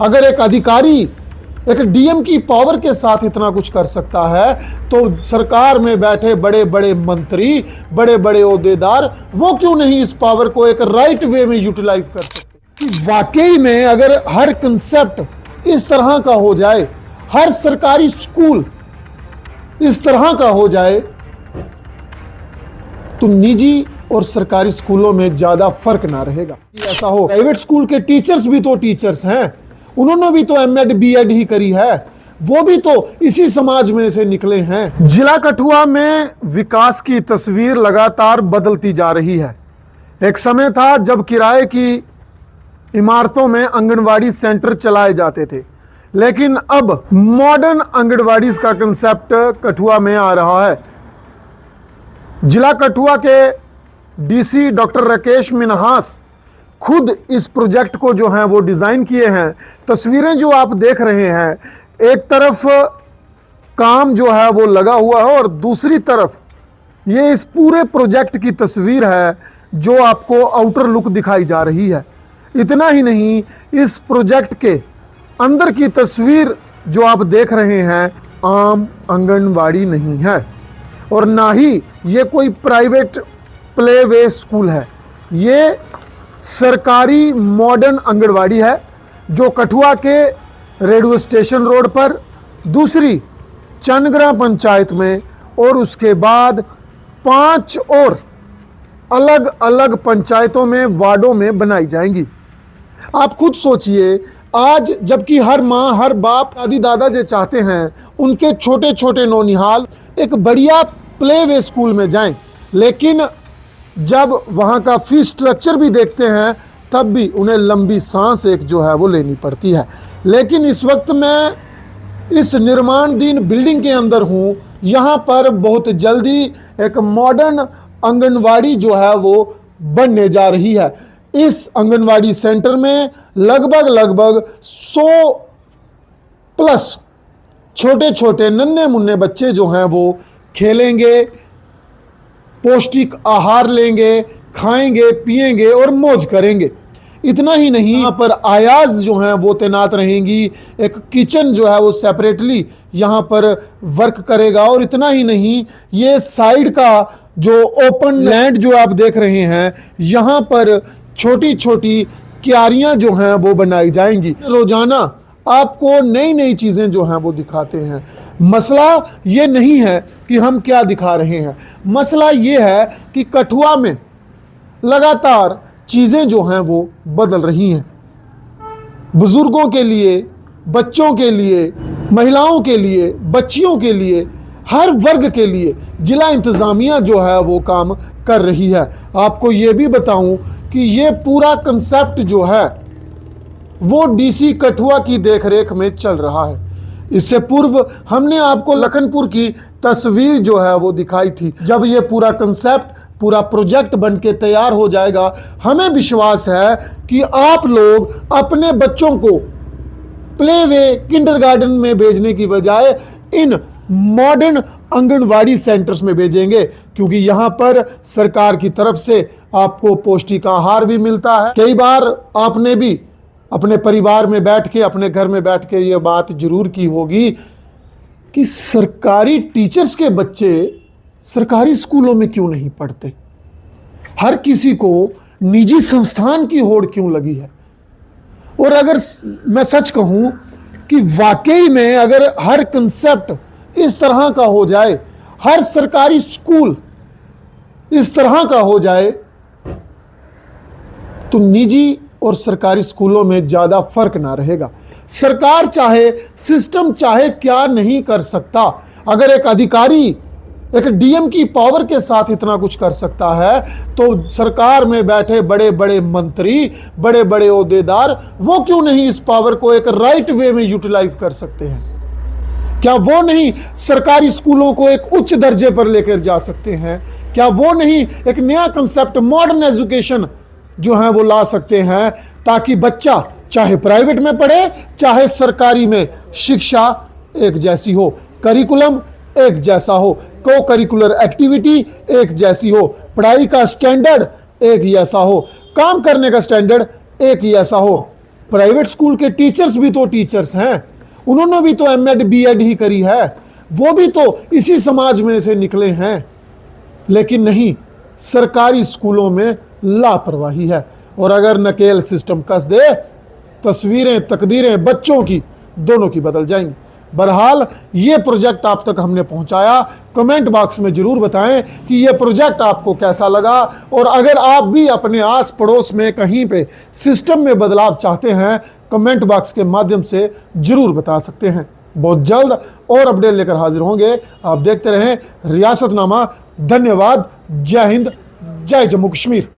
अगर एक अधिकारी एक डीएम की पावर के साथ इतना कुछ कर सकता है तो सरकार में बैठे बड़े बड़े मंत्री, बड़े बड़े ओहदेदार, वो क्यों नहीं इस पावर को एक राइट वे में यूटिलाइज कर सकते। कि वाकई में अगर हर कंसेप्ट इस तरह का हो जाए, हर सरकारी स्कूल इस तरह का हो जाए, तो निजी और सरकारी स्कूलों में ज्यादा फर्क ना रहेगा। ऐसा हो, प्राइवेट स्कूल के टीचर्स भी तो टीचर्स हैं, उन्होंने भी तो एमएड बीएड ही करी है, वो भी तो इसी समाज में से निकले हैं। जिला कठुआ में विकास की तस्वीर लगातार बदलती जा रही है। एक समय था जब किराए की इमारतों में आंगनवाड़ी सेंटर चलाए जाते थे, लेकिन अब मॉडर्न आंगनवाड़ी का कंसेप्ट कठुआ में आ रहा है। जिला कठुआ के डीसी डॉक्टर राकेश मिन्हास खुद इस प्रोजेक्ट को जो है वो डिज़ाइन किए हैं। तस्वीरें जो आप देख रहे हैं, एक तरफ काम जो है वो लगा हुआ है और दूसरी तरफ ये इस पूरे प्रोजेक्ट की तस्वीर है जो आपको आउटर लुक दिखाई जा रही है। इतना ही नहीं, इस प्रोजेक्ट के अंदर की तस्वीर जो आप देख रहे हैं आम आंगनवाड़ी नहीं है और ना ही ये कोई प्राइवेट प्ले वे स्कूल है। ये सरकारी मॉडर्न आंगनवाड़ी है जो कठुआ के रेडियो स्टेशन रोड पर, दूसरी चनग्रा पंचायत में और उसके बाद 5 और अलग अलग पंचायतों में, वार्डों में बनाई जाएंगी। आप खुद सोचिए, आज जबकि हर माँ, हर बाप, दादी दादा जो चाहते हैं उनके छोटे छोटे नौनिहाल एक बढ़िया प्ले वे स्कूल में जाएं, लेकिन जब वहाँ का फीस स्ट्रक्चर भी देखते हैं तब भी उन्हें लंबी सांस एक जो है वो लेनी पड़ती है। लेकिन इस वक्त मैं इस निर्माणाधीन बिल्डिंग के अंदर हूँ। यहाँ पर बहुत जल्दी एक मॉडर्न आंगनवाड़ी जो है वो बनने जा रही है। इस आंगनवाड़ी सेंटर में लगभग 100 प्लस छोटे छोटे नन्हे मुन्ने बच्चे जो हैं वो खेलेंगे, पौष्टिक आहार लेंगे, खाएंगे, पिएंगे और मौज करेंगे। इतना ही नहीं, यहाँ पर आयाज जो हैं वो तैनात रहेंगी, एक किचन जो है वो सेपरेटली यहाँ पर वर्क करेगा। और इतना ही नहीं, ये साइड का जो ओपन लैंड जो आप देख रहे हैं, यहाँ पर छोटी छोटी क्यारियाँ जो हैं वो बनाई जाएंगी। रोजाना आपको नई नई चीज़ें जो हैं वो दिखाते हैं। मसला ये नहीं है कि हम क्या दिखा रहे हैं, मसला ये है कि कठुआ में लगातार चीज़ें जो हैं वो बदल रही हैं। बुजुर्गों के लिए, बच्चों के लिए, महिलाओं के लिए, बच्चियों के लिए, हर वर्ग के लिए जिला इंतज़ामिया जो है वो काम कर रही है। आपको ये भी बताऊं कि ये पूरा कंसेप्ट जो है वो डीसी कठुआ की देखरेख में चल रहा है। इससे पूर्व हमने आपको लखनपुर की तस्वीर जो है वो दिखाई थी। जब ये पूरा कंसेप्ट, पूरा प्रोजेक्ट बन के तैयार हो जाएगा, हमें विश्वास है कि आप लोग अपने बच्चों को प्ले वे, किंडरगार्टन में भेजने की बजाय इन मॉडर्न आंगनवाड़ी सेंटर्स में भेजेंगे, क्योंकि यहाँ पर सरकार की तरफ से आपको पौष्टिक आहार भी मिलता है। कई बार आपने भी अपने परिवार में बैठ के, अपने घर में बैठ के ये बात जरूर की होगी कि सरकारी टीचर्स के बच्चे सरकारी स्कूलों में क्यों नहीं पढ़ते, हर किसी को निजी संस्थान की होड़ क्यों लगी है। और अगर मैं सच कहूं कि वाकई में अगर हर कंसेप्ट इस तरह का हो जाए, हर सरकारी स्कूल इस तरह का हो जाए, तो निजी और सरकारी स्कूलों में ज़्यादा फर्क ना रहेगा। सरकार चाहे, सिस्टम चाहे क्या नहीं कर सकता। अगर एक अधिकारी एक डीएम की पावर के साथ इतना कुछ कर सकता है तो सरकार में बैठे बड़े बड़े मंत्री, बड़े बड़े ओहदेदार, वो क्यों नहीं इस पावर को एक राइट वे में यूटिलाइज कर सकते हैं? क्या वो नहीं सरकारी स्कूलों को एक उच्च दर्जे पर लेकर जा सकते हैं? क्या वो नहीं एक नया कंसेप्ट, मॉडर्न एजुकेशन जो है वो ला सकते हैं, ताकि बच्चा चाहे प्राइवेट में पढ़े चाहे सरकारी में, शिक्षा एक जैसी हो, करिकुलम एक जैसा हो, को करिकुलर एक्टिविटी एक जैसी हो, पढ़ाई का स्टैंडर्ड एक जैसा हो, काम करने का स्टैंडर्ड एक जैसा हो। प्राइवेट स्कूल के टीचर्स भी तो टीचर्स हैं, उन्होंने भी तो एमएड बीएड ही करी है, वो भी तो इसी समाज में से निकले हैं। लेकिन नहीं, सरकारी स्कूलों में लापरवाही है, और अगर नकेल सिस्टम कस दे, तस्वीरें तकदीरें बच्चों की दोनों की बदल जाएंगी। बहरहाल ये प्रोजेक्ट आप तक हमने पहुंचाया। कमेंट बॉक्स में जरूर बताएं कि ये प्रोजेक्ट आपको कैसा लगा, और अगर आप भी अपने आस पड़ोस में कहीं पे सिस्टम में बदलाव चाहते हैं, कमेंट बॉक्स के माध्यम से जरूर बता सकते हैं। बहुत जल्द और अपडेट लेकर हाजिर होंगे। आप देखते रहें रियासतनामा। धन्यवाद। जय हिंद, जय जम्मू कश्मीर।